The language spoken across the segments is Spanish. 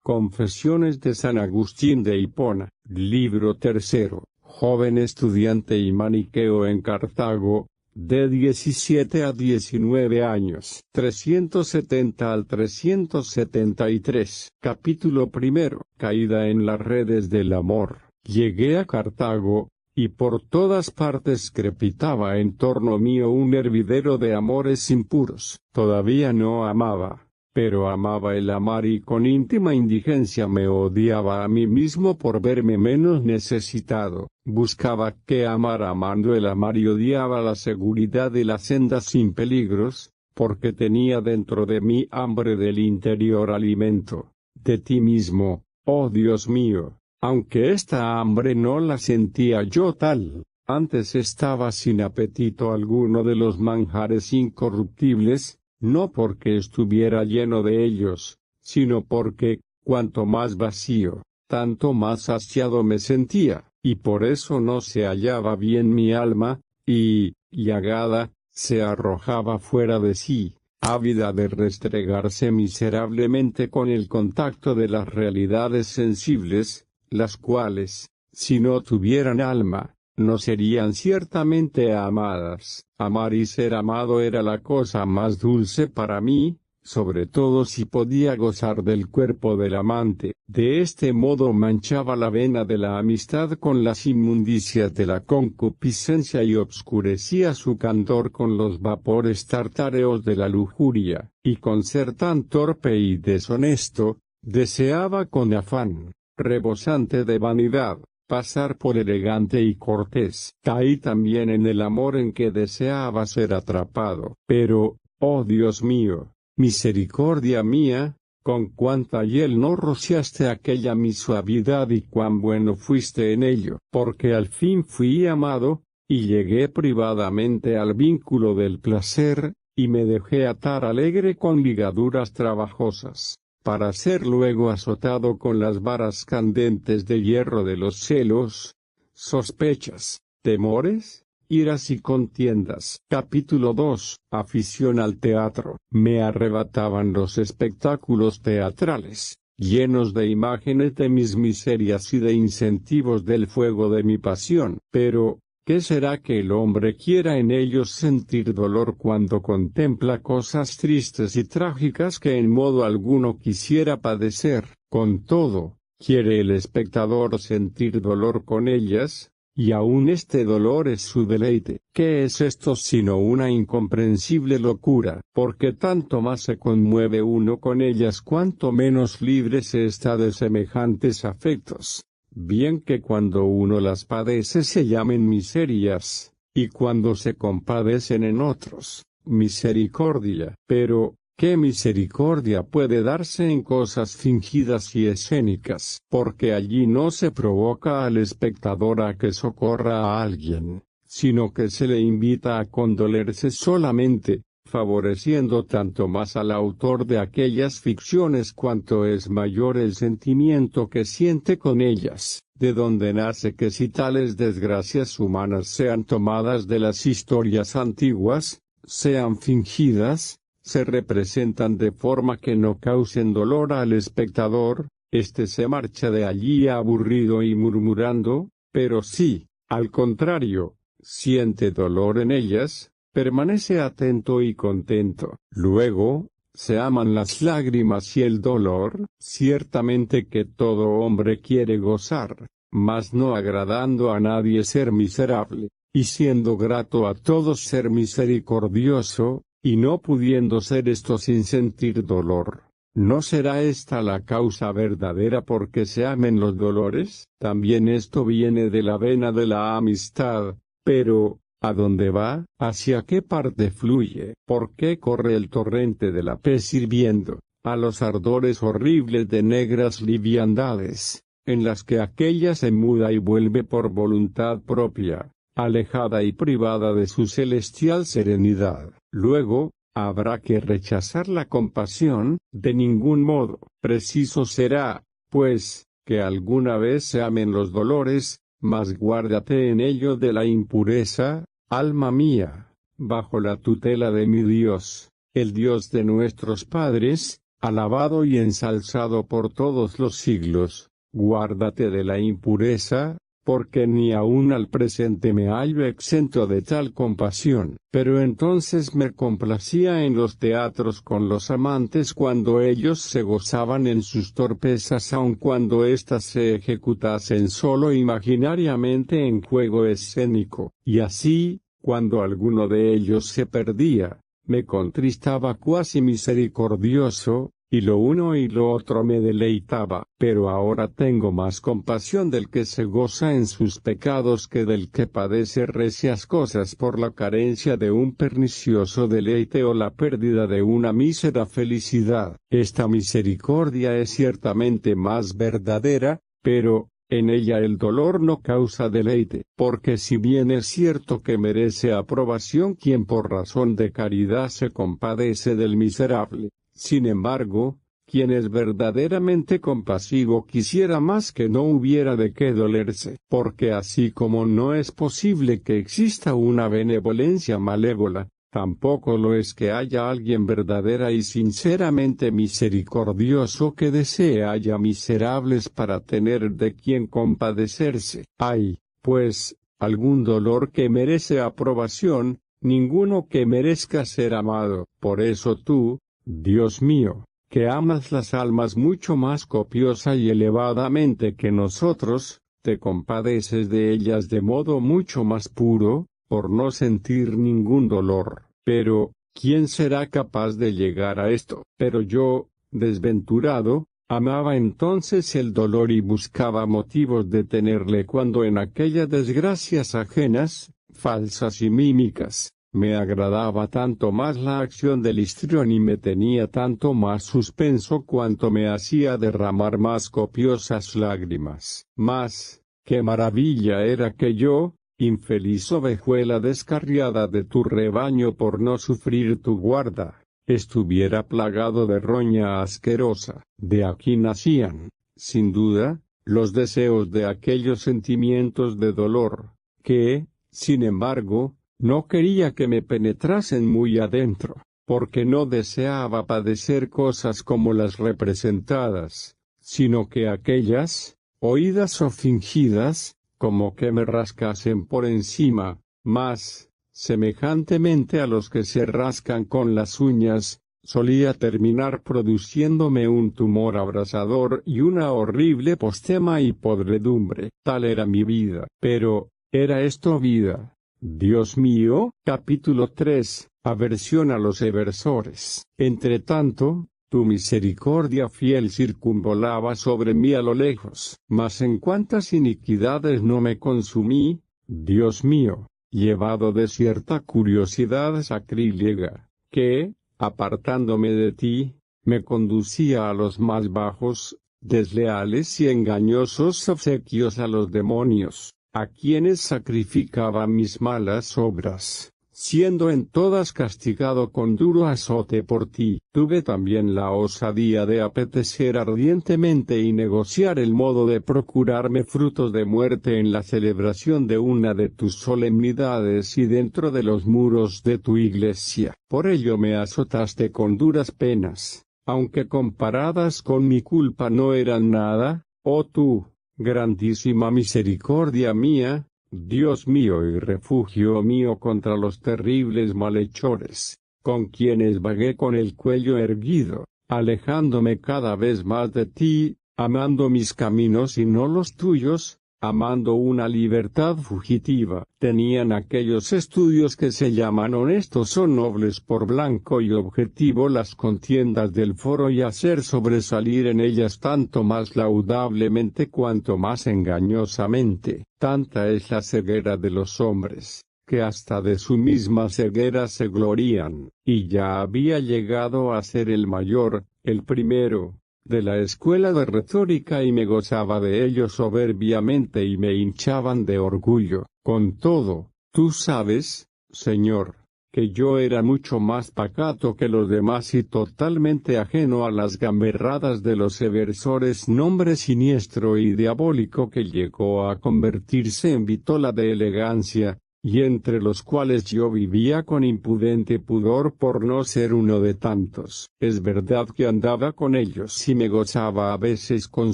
Confesiones de San Agustín de Hipona, libro tercero, joven estudiante y maniqueo en Cartago, de 17 a 19 años, 370 al 373. Capítulo primero. Caída en las redes del amor. Llegué a Cartago, y por todas partes crepitaba en torno mío un hervidero de amores impuros. Todavía no amaba, pero amaba el amar y con íntima indigencia me odiaba a mí mismo por verme menos necesitado. Buscaba que amar amando el amar y odiaba la seguridad de la senda sin peligros, porque tenía dentro de mí hambre del interior alimento, de ti mismo, oh Dios mío, aunque esta hambre no la sentía yo tal. Antes estaba sin apetito alguno de los manjares incorruptibles, no porque estuviera lleno de ellos, sino porque, cuanto más vacío, tanto más saciado me sentía, y por eso no se hallaba bien mi alma, y, llagada, se arrojaba fuera de sí, ávida de restregarse miserablemente con el contacto de las realidades sensibles, las cuales, si no tuvieran alma, no serían ciertamente amadas. Amar y ser amado era la cosa más dulce para mí, sobre todo si podía gozar del cuerpo del amante. De este modo manchaba la vena de la amistad con las inmundicias de la concupiscencia y obscurecía su candor con los vapores tartáreos de la lujuria, y con ser tan torpe y deshonesto, deseaba con afán, rebosante de vanidad, pasar por elegante y cortés. Caí también en el amor en que deseaba ser atrapado. Pero, oh Dios mío, misericordia mía, con cuánta hiel no rociaste aquella mi suavidad y cuán bueno fuiste en ello, porque al fin fui amado, y llegué privadamente al vínculo del placer, y me dejé atar alegre con ligaduras trabajosas, para ser luego azotado con las varas candentes de hierro de los celos, sospechas, temores, iras y contiendas. Capítulo 2. Afición al teatro. Me arrebataban los espectáculos teatrales, llenos de imágenes de mis miserias y de incentivos del fuego de mi pasión. Pero, ¿qué será que el hombre quiera en ellos sentir dolor cuando contempla cosas tristes y trágicas que en modo alguno quisiera padecer? Con todo, ¿quiere el espectador sentir dolor con ellas? Y aún este dolor es su deleite. ¿Qué es esto sino una incomprensible locura? Porque tanto más se conmueve uno con ellas cuanto menos libre se está de semejantes afectos. Bien que cuando uno las padece se llamen miserias, y cuando se compadecen en otros, misericordia. Pero, ¿qué misericordia puede darse en cosas fingidas y escénicas? Porque allí no se provoca al espectador a que socorra a alguien, sino que se le invita a condolerse solamente, favoreciendo tanto más al autor de aquellas ficciones cuanto es mayor el sentimiento que siente con ellas, de donde nace que si tales desgracias humanas sean tomadas de las historias antiguas, sean fingidas, se representan de forma que no causen dolor al espectador, éste se marcha de allí aburrido y murmurando, pero si, al contrario, siente dolor en ellas, permanece atento y contento. Luego, se aman las lágrimas y el dolor. Ciertamente que todo hombre quiere gozar, mas no agradando a nadie ser miserable, y siendo grato a todos ser misericordioso, y no pudiendo ser esto sin sentir dolor. ¿No será esta la causa verdadera por que se amen los dolores? También esto viene de la vena de la amistad, pero, ¿a dónde va? ¿Hacia qué parte fluye? ¿Por qué corre el torrente de la pez hirviendo? A los ardores horribles de negras liviandades, en las que aquella se muda y vuelve por voluntad propia, alejada y privada de su celestial serenidad. Luego, habrá que rechazar la compasión, de ningún modo. Preciso será, pues, que alguna vez se amen los dolores, mas guárdate en ello de la impureza, alma mía, bajo la tutela de mi Dios, el Dios de nuestros padres, alabado y ensalzado por todos los siglos. Guárdate de la impureza, porque ni aun al presente me hallo exento de tal compasión. Pero entonces me complacía en los teatros con los amantes cuando ellos se gozaban en sus torpezas, aun cuando éstas se ejecutasen solo imaginariamente en juego escénico. Y así, cuando alguno de ellos se perdía, me contristaba cuasi misericordioso, y lo uno y lo otro me deleitaba. Pero ahora tengo más compasión del que se goza en sus pecados que del que padece recias cosas por la carencia de un pernicioso deleite o la pérdida de una mísera felicidad. Esta misericordia es ciertamente más verdadera, pero en ella el dolor no causa deleite, porque si bien es cierto que merece aprobación quien por razón de caridad se compadece del miserable, sin embargo, quien es verdaderamente compasivo quisiera más que no hubiera de qué dolerse, porque así como no es posible que exista una benevolencia malévola, tampoco lo es que haya alguien verdadera y sinceramente misericordioso que desee haya miserables para tener de quien compadecerse. Hay, pues, algún dolor que merece aprobación, ninguno que merezca ser amado. Por eso tú, Dios mío, que amas las almas mucho más copiosa y elevadamente que nosotros, te compadeces de ellas de modo mucho más puro, por no sentir ningún dolor. Pero, ¿quién será capaz de llegar a esto? Pero yo, desventurado, amaba entonces el dolor y buscaba motivos de tenerle cuando en aquellas desgracias ajenas, falsas y mímicas, me agradaba tanto más la acción del histrión y me tenía tanto más suspenso cuanto me hacía derramar más copiosas lágrimas. Mas, qué maravilla era que yo, infeliz ovejuela descarriada de tu rebaño por no sufrir tu guarda, estuviera plagado de roña asquerosa. De aquí nacían, sin duda, los deseos de aquellos sentimientos de dolor, que, sin embargo, no quería que me penetrasen muy adentro, porque no deseaba padecer cosas como las representadas, sino que aquellas, oídas o fingidas, como que me rascasen por encima, mas, semejantemente a los que se rascan con las uñas, solía terminar produciéndome un tumor abrasador y una horrible postema y podredumbre. Tal era mi vida. Pero, ¿era esto vida? Dios mío. Capítulo 3. Aversión a los eversores. Entretanto, tu misericordia fiel circunvolaba sobre mí a lo lejos. Mas en cuántas iniquidades no me consumí, Dios mío, llevado de cierta curiosidad sacrílega, que, apartándome de ti, me conducía a los más bajos, desleales y engañosos obsequios a los demonios, a quienes sacrificaba mis malas obras, siendo en todas castigado con duro azote por ti. Tuve también la osadía de apetecer ardientemente y negociar el modo de procurarme frutos de muerte en la celebración de una de tus solemnidades y dentro de los muros de tu iglesia. Por ello me azotaste con duras penas, aunque comparadas con mi culpa no eran nada, oh tú, grandísima misericordia mía, Dios mío y refugio mío contra los terribles malhechores, con quienes vagué con el cuello erguido, alejándome cada vez más de ti, amando mis caminos y no los tuyos, amando una libertad fugitiva. Tenían aquellos estudios que se llaman honestos o nobles por blanco y objetivo las contiendas del foro y hacer sobresalir en ellas tanto más laudablemente cuanto más engañosamente. Tanta es la ceguera de los hombres, que hasta de su misma ceguera se glorían, y ya había llegado a ser el mayor, el primero, de la escuela de retórica y me gozaba de ellos soberbiamente y me hinchaban de orgullo. Con todo, tú sabes, Señor, que yo era mucho más pacato que los demás y totalmente ajeno a las gamberradas de los eversores, nombre siniestro y diabólico que llegó a convertirse en vitola de elegancia, y entre los cuales yo vivía con impudente pudor por no ser uno de tantos. Es verdad que andaba con ellos y me gozaba a veces con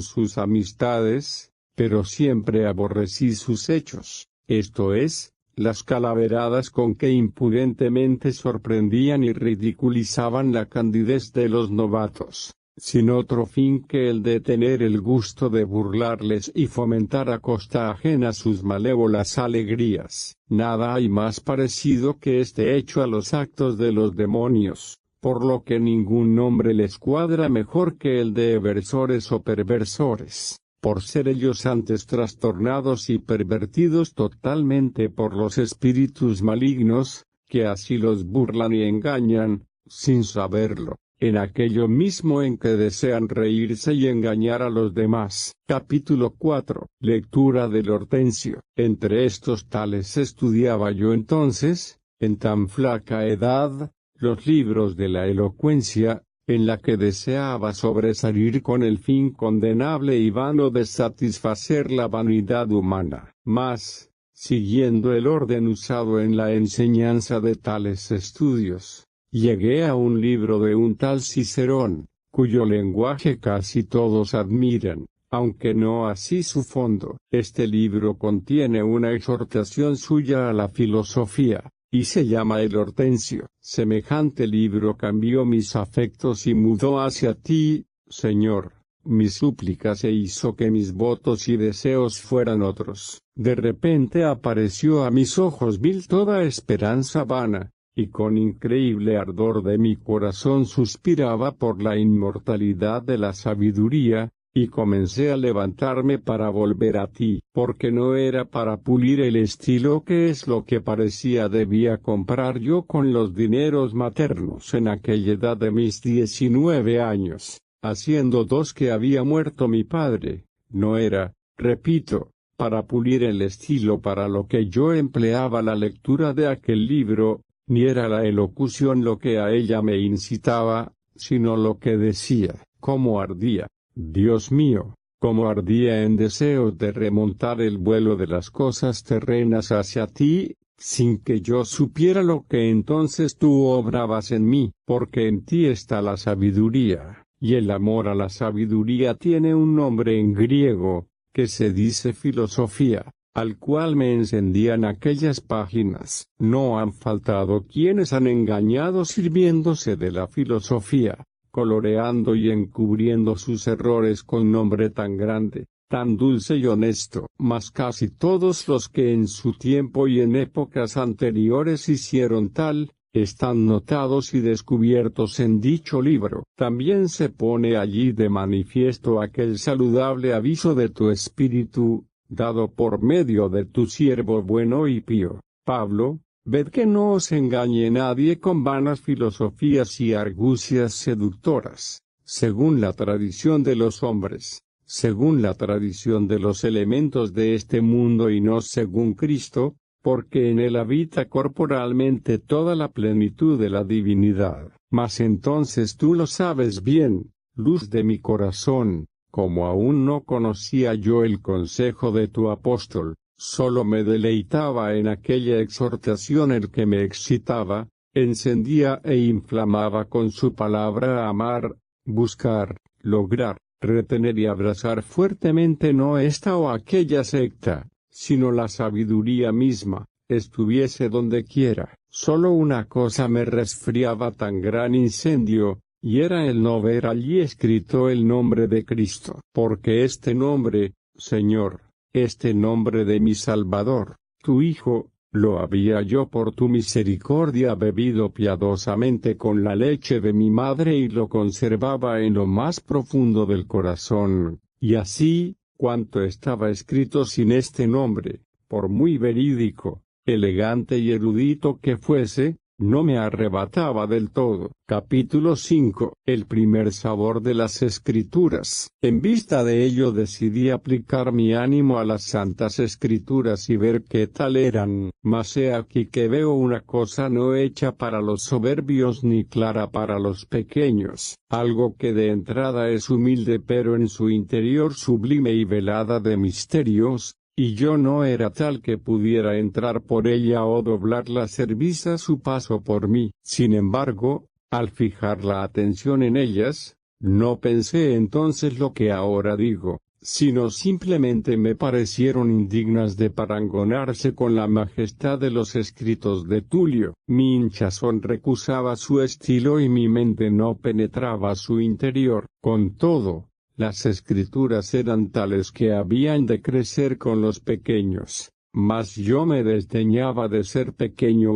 sus amistades, pero siempre aborrecí sus hechos, esto es, las calaveradas con que impudentemente sorprendían y ridiculizaban la candidez de los novatos, sin otro fin que el de tener el gusto de burlarles y fomentar a costa ajena sus malévolas alegrías. Nada hay más parecido que este hecho a los actos de los demonios, por lo que ningún nombre les cuadra mejor que el de eversores o perversores, por ser ellos antes trastornados y pervertidos totalmente por los espíritus malignos, que así los burlan y engañan, sin saberlo, en aquello mismo en que desean reírse y engañar a los demás. Capítulo 4. Lectura del Hortensio. Entre estos tales estudiaba yo entonces, en tan flaca edad, los libros de la elocuencia, en la que deseaba sobresalir con el fin condenable y vano de satisfacer la vanidad humana. Mas, siguiendo el orden usado en la enseñanza de tales estudios, llegué a un libro de un tal Cicerón, cuyo lenguaje casi todos admiran, aunque no así su fondo. Este libro contiene una exhortación suya a la filosofía, y se llama el Hortensio. Semejante libro cambió mis afectos y mudó hacia ti, Señor, mis súplicas e hizo que mis votos y deseos fueran otros. De repente apareció a mis ojos vil toda esperanza vana, y con increíble ardor de mi corazón suspiraba por la inmortalidad de la sabiduría, y comencé a levantarme para volver a ti, porque no era para pulir el estilo que es lo que parecía debía comprar yo con los dineros maternos en aquella edad de mis 19 años, haciendo 2 que había muerto mi padre. No era, repito, para pulir el estilo para lo que yo empleaba la lectura de aquel libro, ni era la elocución lo que a ella me incitaba, sino lo que decía, cómo ardía. Dios mío, cómo ardía en deseos de remontar el vuelo de las cosas terrenas hacia ti, sin que yo supiera lo que entonces tú obrabas en mí, porque en ti está la sabiduría, y el amor a la sabiduría tiene un nombre en griego, que se dice filosofía, al cual me encendían aquellas páginas. No han faltado quienes han engañado sirviéndose de la filosofía, coloreando y encubriendo sus errores con nombre tan grande, tan dulce y honesto. Mas casi todos los que en su tiempo y en épocas anteriores hicieron tal, están notados y descubiertos en dicho libro. También se pone allí de manifiesto aquel saludable aviso de tu espíritu, dado por medio de tu siervo bueno y pío, Pablo. Ved que no os engañe nadie con vanas filosofías y argucias seductoras, según la tradición de los hombres, según la tradición de los elementos de este mundo y no según Cristo, porque en él habita corporalmente toda la plenitud de la divinidad. Mas entonces tú lo sabes bien, luz de mi corazón, como aún no conocía yo el consejo de tu apóstol, solo me deleitaba en aquella exhortación el que me excitaba, encendía e inflamaba con su palabra amar, buscar, lograr, retener y abrazar fuertemente no esta o aquella secta, sino la sabiduría misma, estuviese donde quiera. Solo una cosa me resfriaba tan gran incendio, y era el no ver allí escrito el nombre de Cristo, porque este nombre, Señor, este nombre de mi Salvador, tu Hijo, lo había yo por tu misericordia bebido piadosamente con la leche de mi madre y lo conservaba en lo más profundo del corazón, y así, cuanto estaba escrito sin este nombre, por muy verídico, elegante y erudito que fuese, no me arrebataba del todo. Capítulo 5. El primer sabor de las Escrituras. En vista de ello decidí aplicar mi ánimo a las Santas Escrituras y ver qué tal eran. Mas he aquí que veo una cosa no hecha para los soberbios ni clara para los pequeños, algo que de entrada es humilde pero en su interior sublime y velada de misterios, y yo no era tal que pudiera entrar por ella o doblar la cerviz a su paso por mí. Sin embargo, al fijar la atención en ellas, no pensé entonces lo que ahora digo, sino simplemente me parecieron indignas de parangonarse con la majestad de los escritos de Tulio. Mi hinchazón recusaba su estilo y mi mente no penetraba su interior. Con todo, las escrituras eran tales que habían de crecer con los pequeños, mas yo me desdeñaba de ser pequeño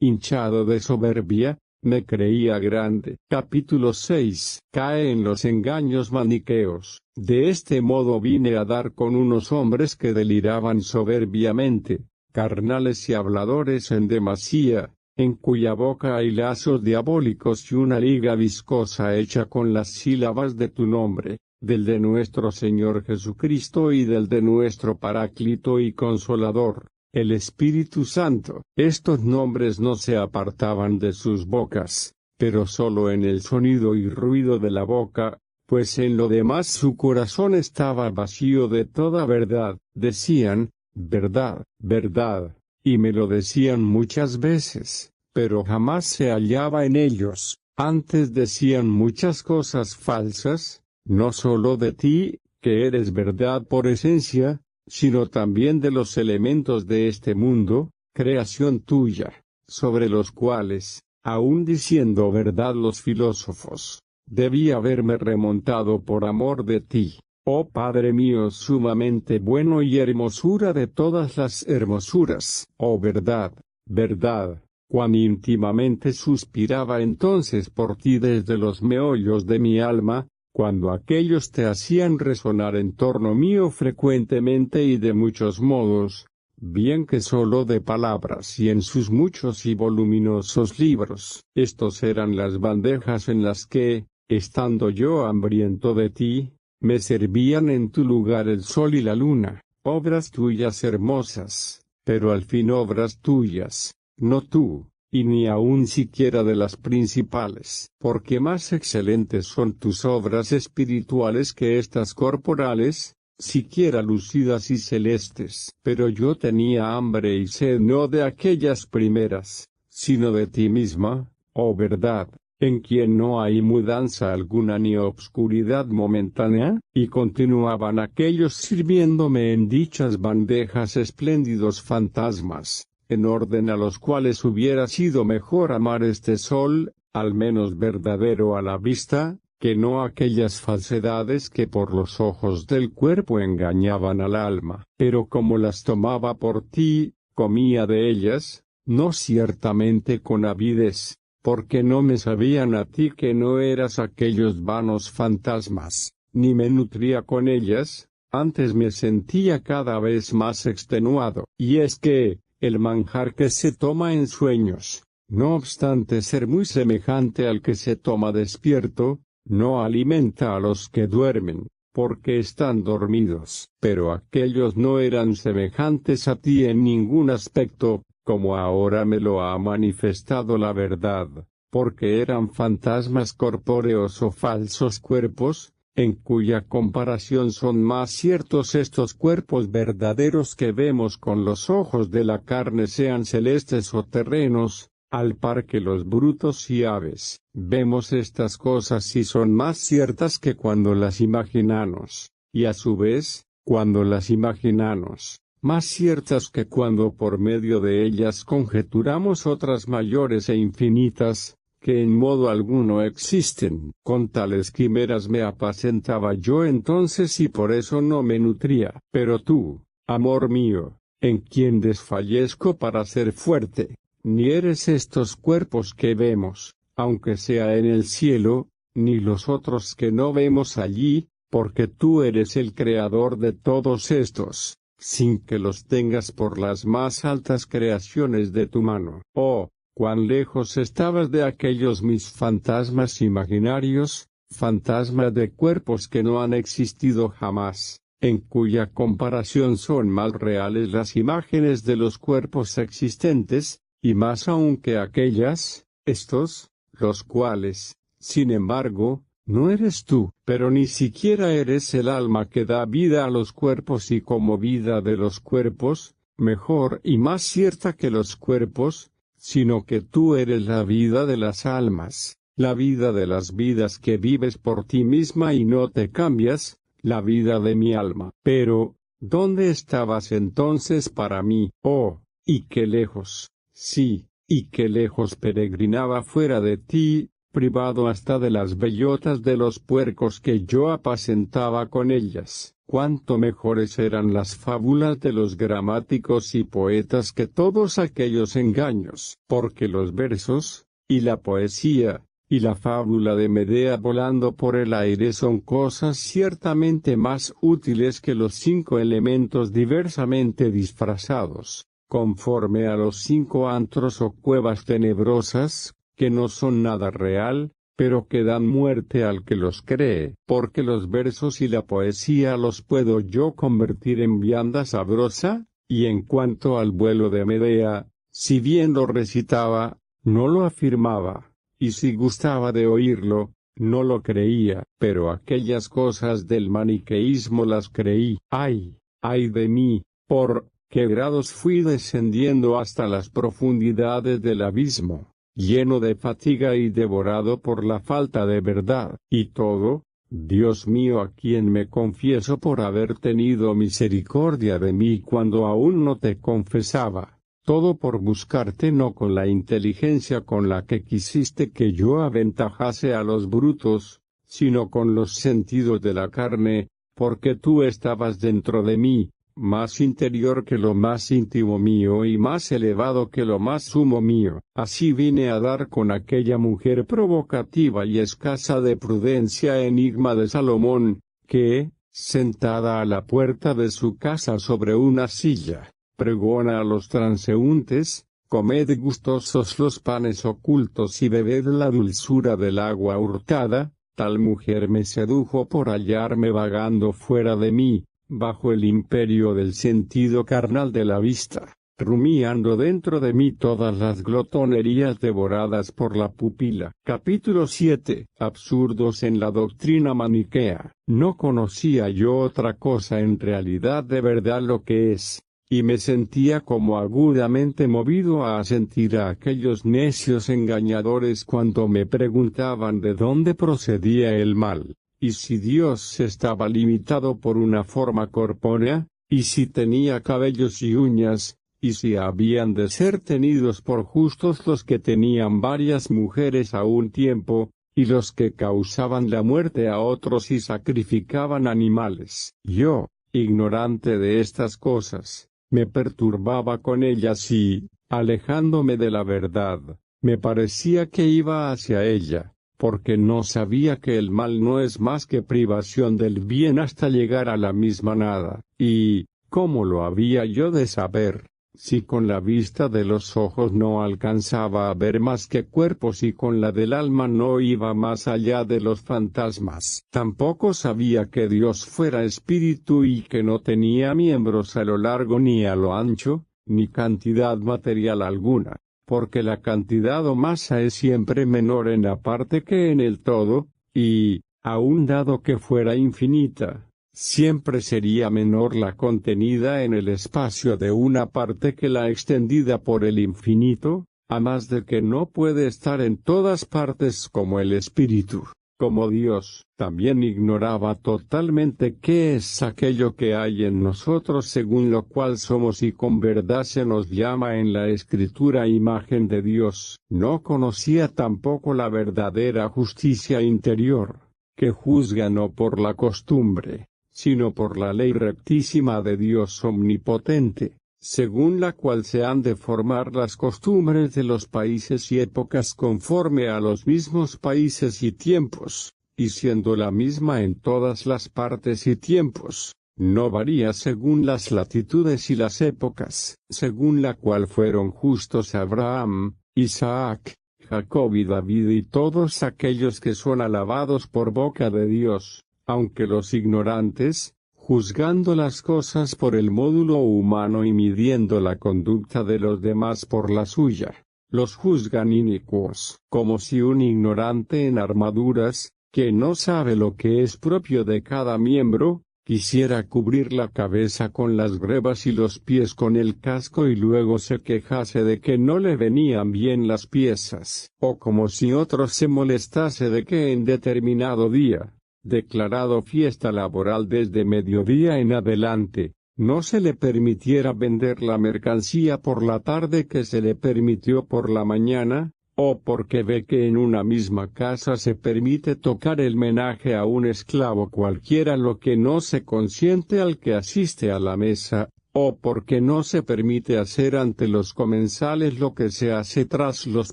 hinchado de soberbia, me creía grande. Capítulo 6. Cae en los engaños maniqueos. De este modo vine a dar con unos hombres que deliraban soberbiamente, carnales y habladores en demasía, en cuya boca hay lazos diabólicos y una liga viscosa hecha con las sílabas de tu nombre, del de nuestro Señor Jesucristo y del de nuestro Paráclito y Consolador, el Espíritu Santo. Estos nombres no se apartaban de sus bocas, pero sólo en el sonido y ruido de la boca, pues en lo demás su corazón estaba vacío de toda verdad. Decían, verdad, verdad, y me lo decían muchas veces, pero jamás se hallaba en ellos. Antes decían muchas cosas falsas, no sólo de ti, que eres verdad por esencia, sino también de los elementos de este mundo, creación tuya, sobre los cuales, aun diciendo verdad los filósofos, debí haberme remontado por amor de ti, oh Padre mío sumamente bueno y hermosura de todas las hermosuras. Oh verdad, verdad, cuán íntimamente suspiraba entonces por ti desde los meollos de mi alma, cuando aquellos te hacían resonar en torno mío frecuentemente y de muchos modos, bien que sólo de palabras y en sus muchos y voluminosos libros. Estos eran las bandejas en las que, estando yo hambriento de ti, me servían en tu lugar el sol y la luna, obras tuyas hermosas, pero al fin obras tuyas, no tú, y ni aun siquiera de las principales, porque más excelentes son tus obras espirituales que estas corporales, siquiera lucidas y celestes. Pero yo tenía hambre y sed no de aquellas primeras, sino de ti misma, oh verdad, en quien no hay mudanza alguna ni obscuridad momentánea. Y continuaban aquellos sirviéndome en dichas bandejas espléndidos fantasmas, en orden a los cuales hubiera sido mejor amar este sol, al menos verdadero a la vista, que no aquellas falsedades que por los ojos del cuerpo engañaban al alma. Pero como las tomaba por ti, comía de ellas, no ciertamente con avidez, porque no me sabían a ti que no eras aquellos vanos fantasmas, ni me nutría con ellas, antes me sentía cada vez más extenuado. Y es que, el manjar que se toma en sueños, no obstante ser muy semejante al que se toma despierto, no alimenta a los que duermen, porque están dormidos. Pero aquellos no eran semejantes a ti en ningún aspecto, como ahora me lo ha manifestado la verdad, porque eran fantasmas corpóreos o falsos cuerpos, en cuya comparación son más ciertos estos cuerpos verdaderos que vemos con los ojos de la carne, sean celestes o terrenos, al par que los brutos y aves. Vemos estas cosas y son más ciertas que cuando las imaginamos, y a su vez, cuando las imaginamos, más ciertas que cuando por medio de ellas conjeturamos otras mayores e infinitas, que en modo alguno existen. Con tales quimeras me apacentaba yo entonces y por eso no me nutría. Pero tú, amor mío, en quien desfallezco para ser fuerte, ni eres estos cuerpos que vemos, aunque sea en el cielo, ni los otros que no vemos allí, porque tú eres el creador de todos estos, sin que los tengas por las más altas creaciones de tu mano. Oh, cuán lejos estabas de aquellos mis fantasmas imaginarios, fantasmas de cuerpos que no han existido jamás, en cuya comparación son más reales las imágenes de los cuerpos existentes, y más aún que aquellas, estos, los cuales, sin embargo, no eres tú, pero ni siquiera eres el alma que da vida a los cuerpos y como vida de los cuerpos, mejor y más cierta que los cuerpos, sino que tú eres la vida de las almas, la vida de las vidas que vives por ti misma y no te cambias, la vida de mi alma. Pero, ¿dónde estabas entonces para mí? Oh, y qué lejos, sí, y qué lejos peregrinaba fuera de ti, privado hasta de las bellotas de los puercos que yo apacentaba con ellas. Cuánto mejores eran las fábulas de los gramáticos y poetas que todos aquellos engaños, porque los versos, y la poesía, y la fábula de Medea volando por el aire son cosas ciertamente más útiles que los 5 elementos diversamente disfrazados, conforme a los 5 antros o cuevas tenebrosas, que no son nada real, pero que dan muerte al que los cree, porque los versos y la poesía los puedo yo convertir en vianda sabrosa, y en cuanto al vuelo de Medea, si bien lo recitaba, no lo afirmaba. Y si gustaba de oírlo, no lo creía, pero aquellas cosas del maniqueísmo las creí. ¡Ay, ay de mí! ¿Por qué grados fui descendiendo hasta las profundidades del abismo, lleno de fatiga y devorado por la falta de verdad? Y todo, Dios mío, a quien me confieso por haber tenido misericordia de mí cuando aún no te confesaba. Todo por buscarte no con la inteligencia con la que quisiste que yo aventajase a los brutos, sino con los sentidos de la carne, porque tú estabas dentro de mí, más interior que lo más íntimo mío y más elevado que lo más sumo mío. Así vine a dar con aquella mujer provocativa y escasa de prudencia enigma de Salomón, que, sentada a la puerta de su casa sobre una silla, pregona a los transeúntes, comed gustosos los panes ocultos y bebed la dulzura del agua hurtada. Tal mujer me sedujo por hallarme vagando fuera de mí, bajo el imperio del sentido carnal de la vista, rumiando dentro de mí todas las glotonerías devoradas por la pupila. Capítulo 7. Absurdos en la doctrina maniquea. No conocía yo otra cosa en realidad de verdad lo que es, y me sentía como agudamente movido a asentir a aquellos necios engañadores cuando me preguntaban de dónde procedía el mal, y si Dios estaba limitado por una forma corpórea, y si tenía cabellos y uñas, y si habían de ser tenidos por justos los que tenían varias mujeres a un tiempo, y los que causaban la muerte a otros y sacrificaban animales. Yo, ignorante de estas cosas, me perturbaba con ellas y, alejándome de la verdad, me parecía que iba hacia ella, porque no sabía que el mal no es más que privación del bien hasta llegar a la misma nada. Y, ¿cómo lo había yo de saber, si con la vista de los ojos no alcanzaba a ver más que cuerpos y con la del alma no iba más allá de los fantasmas? Tampoco sabía que Dios fuera espíritu y que no tenía miembros a lo largo ni a lo ancho, ni cantidad material alguna, porque la cantidad o masa es siempre menor en la parte que en el todo, y, aun dado que fuera infinita, siempre sería menor la contenida en el espacio de una parte que la extendida por el infinito, a más de que no puede estar en todas partes como el espíritu. Como Dios, también ignoraba totalmente qué es aquello que hay en nosotros según lo cual somos y con verdad se nos llama en la Escritura imagen de Dios. No conocía tampoco la verdadera justicia interior, que juzga no por la costumbre, sino por la ley rectísima de Dios omnipotente, según la cual se han de formar las costumbres de los países y épocas conforme a los mismos países y tiempos, y siendo la misma en todas las partes y tiempos, no varía según las latitudes y las épocas, según la cual fueron justos Abraham, Isaac, Jacob y David y todos aquellos que son alabados por boca de Dios, aunque los ignorantes, juzgando las cosas por el módulo humano y midiendo la conducta de los demás por la suya, los juzgan inicuos, como si un ignorante en armaduras, que no sabe lo que es propio de cada miembro, quisiera cubrir la cabeza con las grebas y los pies con el casco y luego se quejase de que no le venían bien las piezas, o como si otro se molestase de que en determinado día, declarado fiesta laboral desde mediodía en adelante, no se le permitiera vender la mercancía por la tarde que se le permitió por la mañana, o porque ve que en una misma casa se permite tocar el menaje a un esclavo cualquiera lo que no se consiente al que asiste a la mesa, o porque no se permite hacer ante los comensales lo que se hace tras los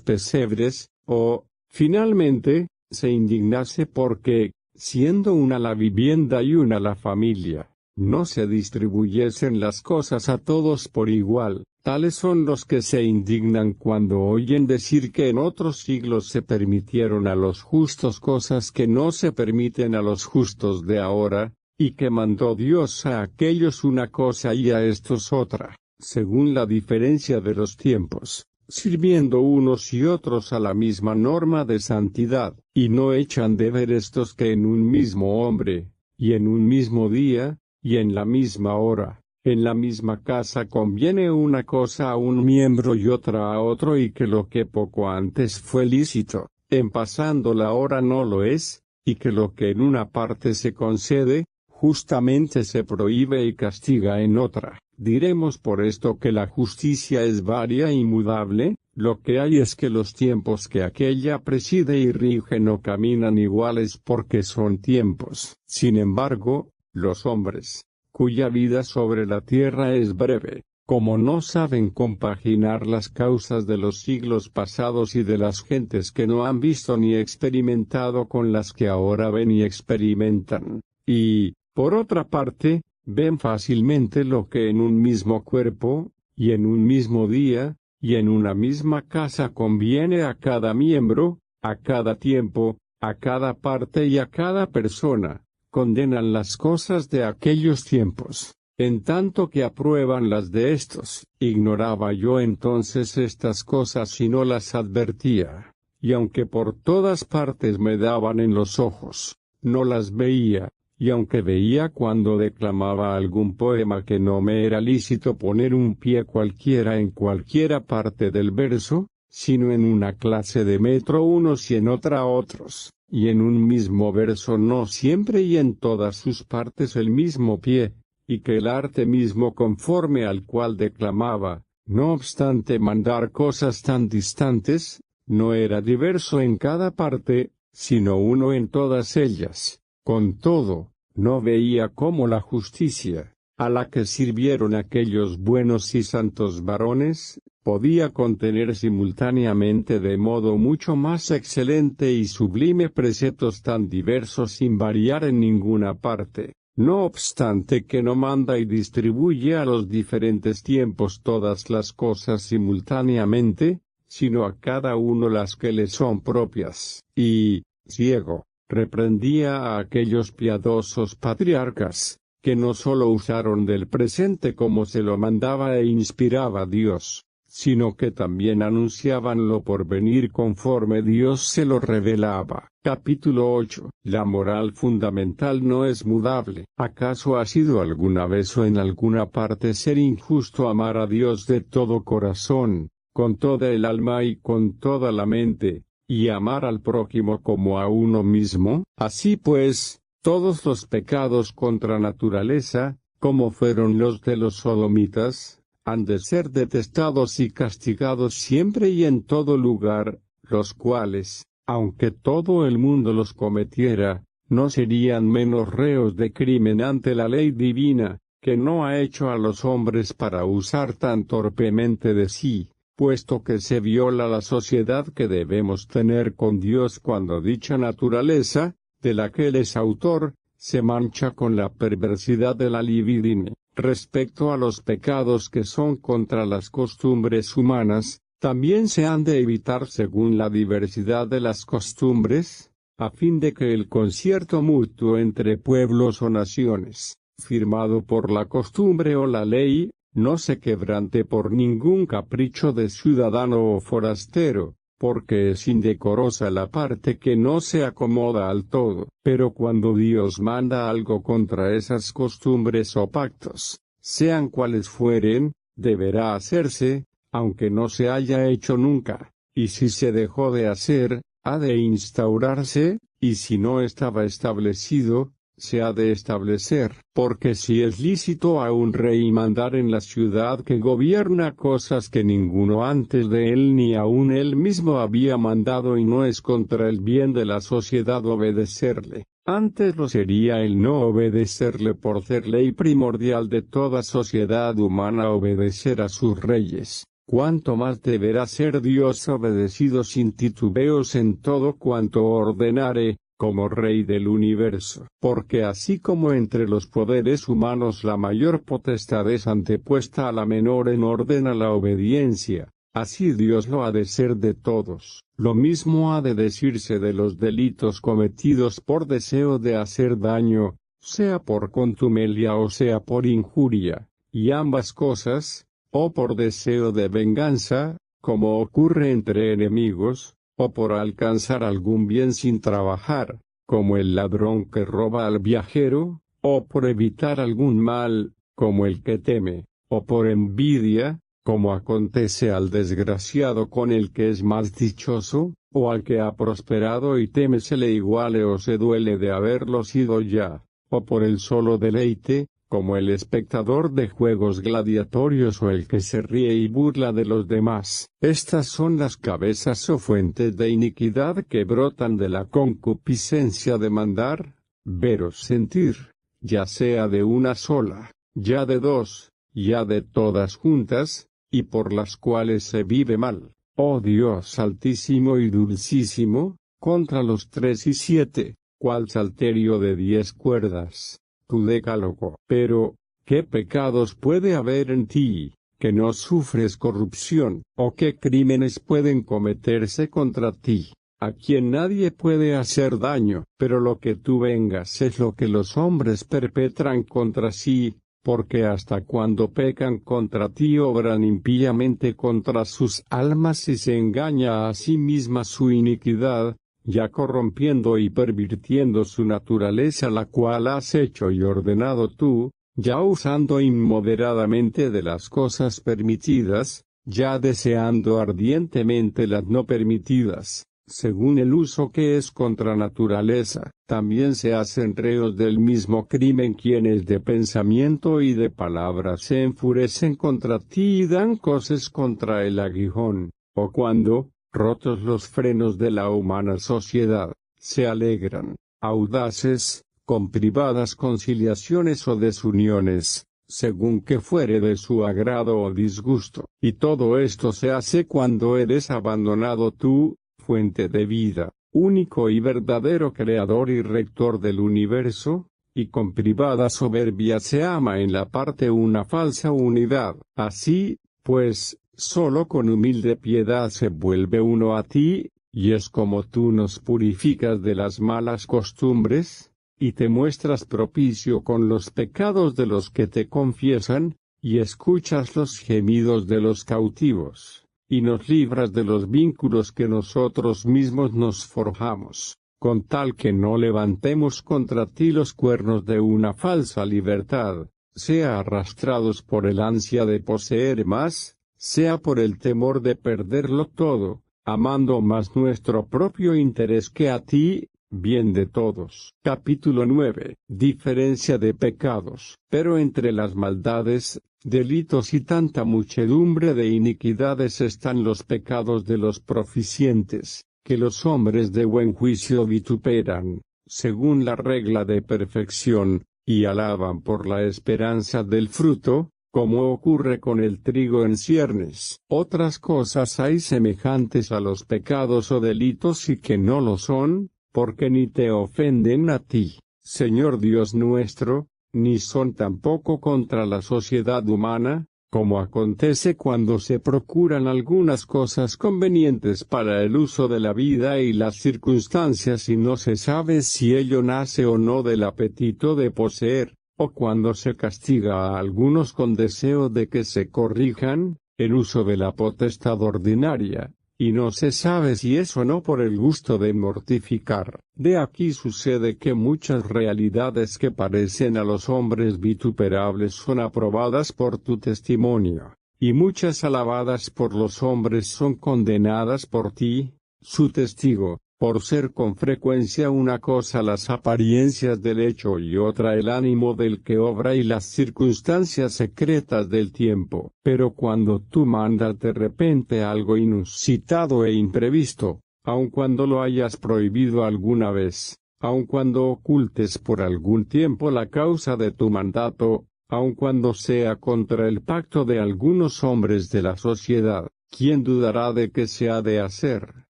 pesebres, o, finalmente, se indignase porque, siendo una la vivienda y una la familia, no se distribuyesen las cosas a todos por igual. Tales son los que se indignan cuando oyen decir que en otros siglos se permitieron a los justos cosas que no se permiten a los justos de ahora, y que mandó Dios a aquellos una cosa y a estos otra, según la diferencia de los tiempos, sirviendo unos y otros a la misma norma de santidad, y no echan de ver estos que en un mismo hombre, y en un mismo día, y en la misma hora, en la misma casa conviene una cosa a un miembro y otra a otro y que lo que poco antes fue lícito, en pasando la hora no lo es, y que lo que en una parte se concede, justamente se prohíbe y castiga en otra. Diremos por esto que la justicia es varia y mudable, lo que hay es que los tiempos que aquella preside y rige no caminan iguales porque son tiempos. Sin embargo, los hombres, cuya vida sobre la tierra es breve, como no saben compaginar las causas de los siglos pasados y de las gentes que no han visto ni experimentado con las que ahora ven y experimentan, y, por otra parte, ven fácilmente lo que en un mismo cuerpo, y en un mismo día, y en una misma casa conviene a cada miembro, a cada tiempo, a cada parte y a cada persona, condenan las cosas de aquellos tiempos, en tanto que aprueban las de estos. Ignoraba yo entonces estas cosas y no las advertía, y aunque por todas partes me daban en los ojos, no las veía, y aunque veía cuando declamaba algún poema que no me era lícito poner un pie cualquiera en cualquiera parte del verso, sino en una clase de metro unos y en otra otros, y en un mismo verso no siempre y en todas sus partes el mismo pie, y que el arte mismo conforme al cual declamaba, no obstante mandar cosas tan distantes, no era diverso en cada parte, sino uno en todas ellas. Con todo, no veía cómo la justicia, a la que sirvieron aquellos buenos y santos varones, podía contener simultáneamente de modo mucho más excelente y sublime preceptos tan diversos sin variar en ninguna parte, no obstante que no manda y distribuye a los diferentes tiempos todas las cosas simultáneamente, sino a cada uno las que le son propias, y, ciego, reprendía a aquellos piadosos patriarcas, que no sólo usaron del presente como se lo mandaba e inspiraba Dios, sino que también anunciaban lo por venir conforme Dios se lo revelaba. Capítulo 8. La moral fundamental no es mudable. ¿Acaso ha sido alguna vez o en alguna parte ser injusto amar a Dios de todo corazón, con toda el alma y con toda la mente, y amar al prójimo como a uno mismo? Así pues, todos los pecados contra naturaleza, como fueron los de los sodomitas, han de ser detestados y castigados siempre y en todo lugar, los cuales, aunque todo el mundo los cometiera, no serían menos reos de crimen ante la ley divina, que no ha hecho a los hombres para usar tan torpemente de sí, puesto que se viola la sociedad que debemos tener con Dios cuando dicha naturaleza, de la que Él es autor, se mancha con la perversidad de la libidine. Respecto a los pecados que son contra las costumbres humanas, también se han de evitar según la diversidad de las costumbres, a fin de que el concierto mutuo entre pueblos o naciones, firmado por la costumbre o la ley, no se quebrante por ningún capricho de ciudadano o forastero, porque es indecorosa la parte que no se acomoda al todo. Pero cuando Dios manda algo contra esas costumbres o pactos, sean cuales fueren, deberá hacerse, aunque no se haya hecho nunca, y si se dejó de hacer, ha de instaurarse, y si no estaba establecido, se ha de establecer, porque si es lícito a un rey mandar en la ciudad que gobierna cosas que ninguno antes de él ni aun él mismo había mandado y no es contra el bien de la sociedad obedecerle, antes lo sería el no obedecerle por ser ley primordial de toda sociedad humana obedecer a sus reyes. Cuánto más deberá ser Dios obedecido sin titubeos en todo cuanto ordenare, como Rey del universo. Porque así como entre los poderes humanos la mayor potestad es antepuesta a la menor en orden a la obediencia, así Dios lo ha de ser de todos. Lo mismo ha de decirse de los delitos cometidos por deseo de hacer daño, sea por contumelia o sea por injuria, y ambas cosas, o por deseo de venganza, como ocurre entre enemigos, o por alcanzar algún bien sin trabajar, como el ladrón que roba al viajero, o por evitar algún mal, como el que teme, o por envidia, como acontece al desgraciado con el que es más dichoso, o al que ha prosperado y teme se le iguale o se duele de haberlo sido ya, o por el solo deleite, como el espectador de juegos gladiatorios o el que se ríe y burla de los demás. Estas son las cabezas o fuentes de iniquidad que brotan de la concupiscencia de mandar, ver o sentir, ya sea de una sola, ya de dos, ya de todas juntas, y por las cuales se vive mal. Oh Dios altísimo y dulcísimo, contra los 3 y 7, cual salterio de 10 cuerdas. Tu decálogo. Pero, ¿qué pecados puede haber en ti, que no sufres corrupción, o qué crímenes pueden cometerse contra ti, a quien nadie puede hacer daño? Pero lo que tú vengas es lo que los hombres perpetran contra sí, porque hasta cuando pecan contra ti obran impíamente contra sus almas y se engaña a sí misma su iniquidad, ya corrompiendo y pervirtiendo su naturaleza la cual has hecho y ordenado tú, ya usando inmoderadamente de las cosas permitidas, ya deseando ardientemente las no permitidas, según el uso que es contra naturaleza. También se hacen reos del mismo crimen quienes de pensamiento y de palabra se enfurecen contra ti y dan coces contra el aguijón, o cuando, rotos los frenos de la humana sociedad, se alegran, audaces, con privadas conciliaciones o desuniones, según que fuere de su agrado o disgusto. Y todo esto se hace cuando eres abandonado tú, fuente de vida, único y verdadero creador y rector del universo, y con privada soberbia se ama en la parte una falsa unidad. Así, pues, solo con humilde piedad se vuelve uno a ti, y es como tú nos purificas de las malas costumbres, y te muestras propicio con los pecados de los que te confiesan, y escuchas los gemidos de los cautivos, y nos libras de los vínculos que nosotros mismos nos forjamos, con tal que no levantemos contra ti los cuernos de una falsa libertad, sea arrastrados por el ansia de poseer más, sea por el temor de perderlo todo, amando más nuestro propio interés que a ti, bien de todos. Capítulo 9. Diferencia de pecados. Pero entre las maldades, delitos y tanta muchedumbre de iniquidades están los pecados de los proficientes, que los hombres de buen juicio vituperan, según la regla de perfección, y alaban por la esperanza del fruto, como ocurre con el trigo en ciernes. Otras cosas hay semejantes a los pecados o delitos y que no lo son, porque ni te ofenden a ti, Señor Dios nuestro, ni son tampoco contra la sociedad humana, como acontece cuando se procuran algunas cosas convenientes para el uso de la vida y las circunstancias y no se sabe si ello nace o no del apetito de poseer, o cuando se castiga a algunos con deseo de que se corrijan, en uso de la potestad ordinaria, y no se sabe si es o no por el gusto de mortificar. De aquí sucede que muchas realidades que parecen a los hombres vituperables son aprobadas por tu testimonio, y muchas alabadas por los hombres son condenadas por ti, su testigo, por ser con frecuencia una cosa las apariencias del hecho y otra el ánimo del que obra y las circunstancias secretas del tiempo. Pero cuando tú mandas de repente algo inusitado e imprevisto, aun cuando lo hayas prohibido alguna vez, aun cuando ocultes por algún tiempo la causa de tu mandato, aun cuando sea contra el pacto de algunos hombres de la sociedad, ¿quién dudará de que se ha de hacer?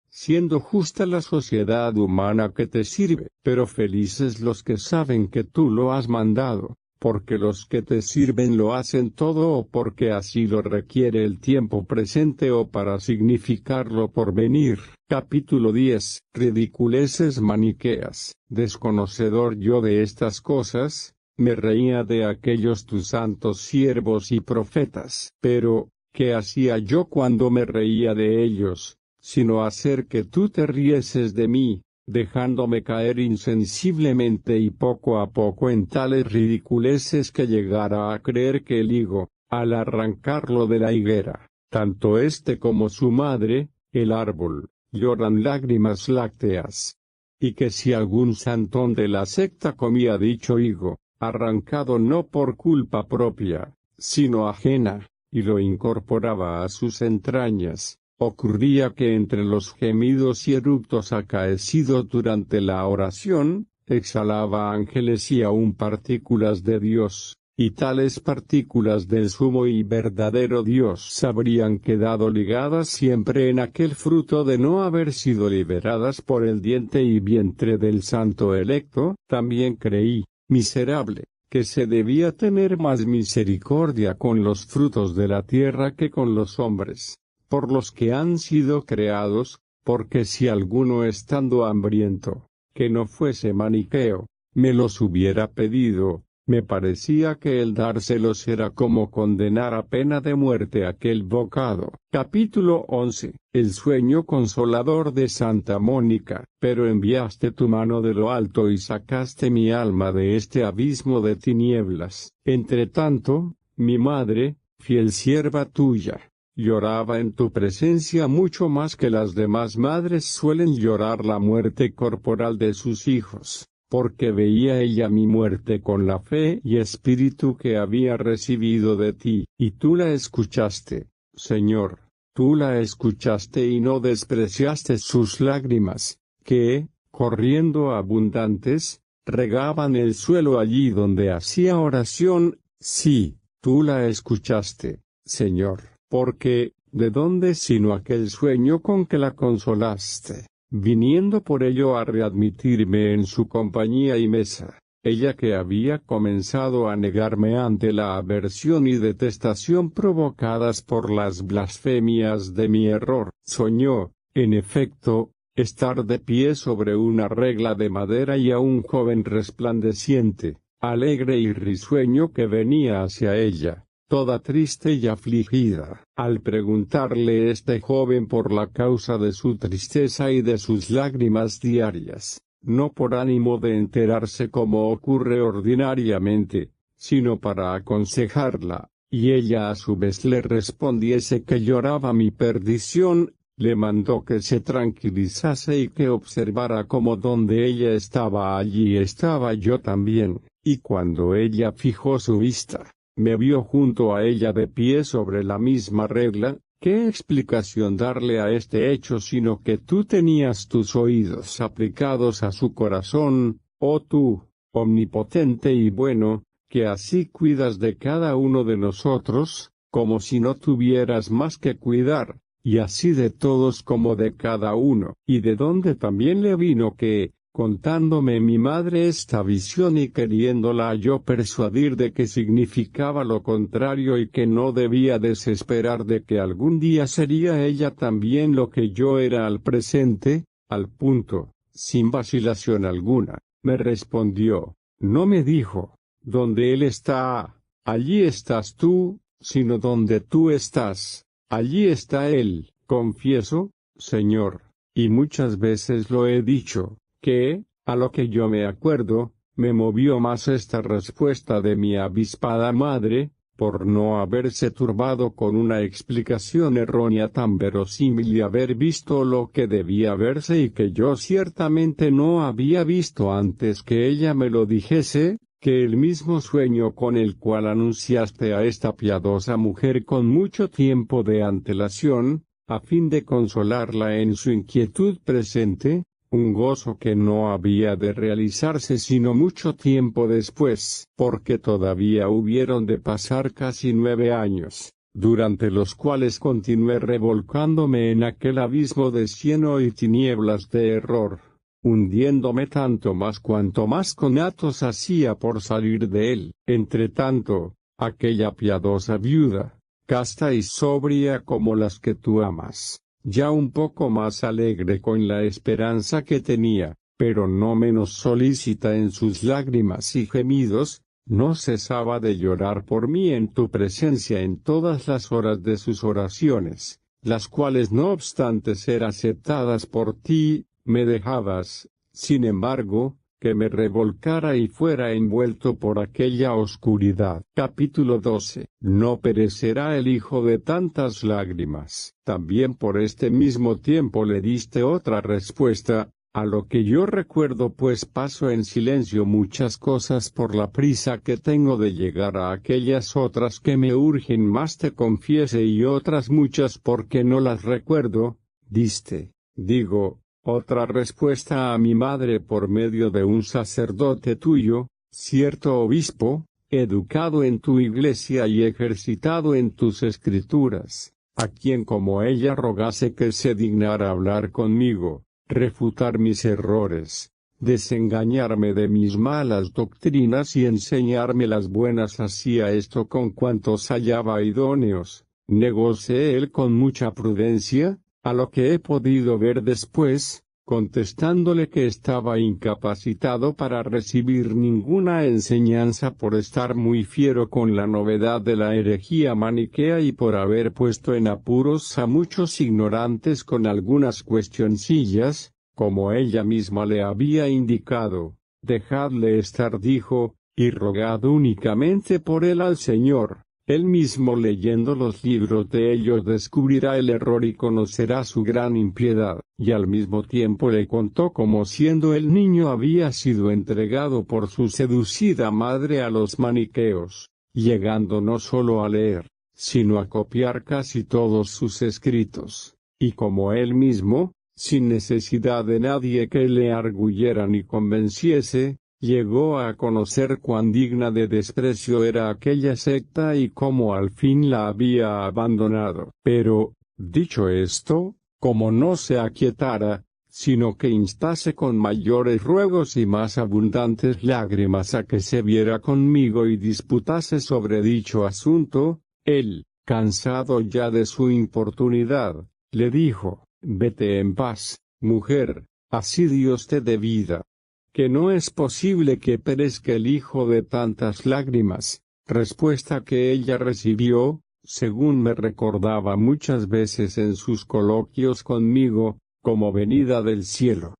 Siendo justa la sociedad humana que te sirve, pero felices los que saben que tú lo has mandado, porque los que te sirven lo hacen todo o porque así lo requiere el tiempo presente o para significarlo por venir. Capítulo 10. Ridiculeces maniqueas. Desconocedor yo de estas cosas, me reía de aquellos tus santos siervos y profetas. Pero, ¿qué hacía yo cuando me reía de ellos? Sino hacer que tú te rieses de mí, dejándome caer insensiblemente y poco a poco en tales ridiculeces que llegara a creer que el higo, al arrancarlo de la higuera, tanto éste como su madre, el árbol, lloran lágrimas lácteas. Y que si algún santón de la secta comía dicho higo, arrancado no por culpa propia, sino ajena, y lo incorporaba a sus entrañas, ocurría que entre los gemidos y eructos acaecidos durante la oración, exhalaba ángeles y aún partículas de Dios, y tales partículas del sumo y verdadero Dios habrían quedado ligadas siempre en aquel fruto de no haber sido liberadas por el diente y vientre del santo electo. También creí, miserable, que se debía tener más misericordia con los frutos de la tierra que con los hombres, por los que han sido creados, porque si alguno estando hambriento, que no fuese maniqueo, me los hubiera pedido, me parecía que el dárselos era como condenar a pena de muerte aquel bocado. Capítulo 11. El sueño consolador de Santa Mónica. Pero enviaste tu mano de lo alto y sacaste mi alma de este abismo de tinieblas. Entretanto, mi madre, fiel sierva tuya, lloraba en tu presencia mucho más que las demás madres suelen llorar la muerte corporal de sus hijos, porque veía ella mi muerte con la fe y espíritu que había recibido de ti, y tú la escuchaste, Señor, tú la escuchaste y no despreciaste sus lágrimas, que, corriendo abundantes, regaban el suelo allí donde hacía oración. Sí, tú la escuchaste, Señor. Porque, ¿de dónde sino aquel sueño con que la consolaste, viniendo por ello a readmitirme en su compañía y mesa, ella que había comenzado a negarme ante la aversión y detestación provocadas por las blasfemias de mi error? Soñó, en efecto, estar de pie sobre una regla de madera y a un joven resplandeciente, alegre y risueño que venía hacia ella, toda triste y afligida. Al preguntarle este joven por la causa de su tristeza y de sus lágrimas diarias, no por ánimo de enterarse como ocurre ordinariamente, sino para aconsejarla, y ella a su vez le respondiese que lloraba mi perdición, le mandó que se tranquilizase y que observara cómo donde ella estaba allí estaba yo también, y cuando ella fijó su vista, me vio junto a ella de pie sobre la misma regla. ¿Qué explicación darle a este hecho sino que tú tenías tus oídos aplicados a su corazón, oh tú, omnipotente y bueno, que así cuidas de cada uno de nosotros, como si no tuvieras más que cuidar, y así de todos como de cada uno? Y de dónde también le vino que, contándome mi madre esta visión y queriéndola yo persuadir de que significaba lo contrario y que no debía desesperar de que algún día sería ella también lo que yo era al presente, al punto, sin vacilación alguna, me respondió, no me dijo, donde él está, allí estás tú, sino donde tú estás, allí está él. Confieso, Señor, y muchas veces lo he dicho, que, a lo que yo me acuerdo, me movió más esta respuesta de mi avispada madre, por no haberse turbado con una explicación errónea tan verosímil y haber visto lo que debía verse y que yo ciertamente no había visto antes que ella me lo dijese, que el mismo sueño con el cual anunciaste a esta piadosa mujer con mucho tiempo de antelación, a fin de consolarla en su inquietud presente, un gozo que no había de realizarse sino mucho tiempo después, porque todavía hubieron de pasar casi 9 años, durante los cuales continué revolcándome en aquel abismo de cieno y tinieblas de error, hundiéndome tanto más cuanto más conatos hacía por salir de él. Entretanto, aquella piadosa viuda, casta y sobria como las que tú amas, ya un poco más alegre con la esperanza que tenía, pero no menos solícita en sus lágrimas y gemidos, no cesaba de llorar por mí en tu presencia en todas las horas de sus oraciones, las cuales no obstante ser aceptadas por ti, me dejabas, sin embargo, que me revolcara y fuera envuelto por aquella oscuridad. Capítulo 12. No perecerá el hijo de tantas lágrimas. También por este mismo tiempo le diste otra respuesta, a lo que yo recuerdo, pues paso en silencio muchas cosas por la prisa que tengo de llegar a aquellas otras que me urgen más te confiese y otras muchas porque no las recuerdo. Diste, digo, otra respuesta a mi madre por medio de un sacerdote tuyo, cierto obispo, educado en tu iglesia y ejercitado en tus escrituras, a quien como ella rogase que se dignara hablar conmigo, refutar mis errores, desengañarme de mis malas doctrinas y enseñarme las buenas. Hacía esto con cuantos hallaba idóneos, negóse él con mucha prudencia, a lo que he podido ver después, contestándole que estaba incapacitado para recibir ninguna enseñanza por estar muy fiero con la novedad de la herejía maniquea y por haber puesto en apuros a muchos ignorantes con algunas cuestioncillas, como ella misma le había indicado. Dejadle estar, dijo, y rogad únicamente por él al Señor. Él mismo leyendo los libros de ellos descubrirá el error y conocerá su gran impiedad. Y al mismo tiempo le contó cómo siendo el niño había sido entregado por su seducida madre a los maniqueos, llegando no solo a leer, sino a copiar casi todos sus escritos, y como él mismo, sin necesidad de nadie que le arguyera ni convenciese, llegó a conocer cuán digna de desprecio era aquella secta y cómo al fin la había abandonado. Pero, dicho esto, como no se aquietara, sino que instase con mayores ruegos y más abundantes lágrimas a que se viera conmigo y disputase sobre dicho asunto, él, cansado ya de su importunidad, le dijo: vete en paz, mujer, así Dios te dé vida, que no es posible que perezca el hijo de tantas lágrimas, respuesta que ella recibió, según me recordaba muchas veces en sus coloquios conmigo, como venida del cielo.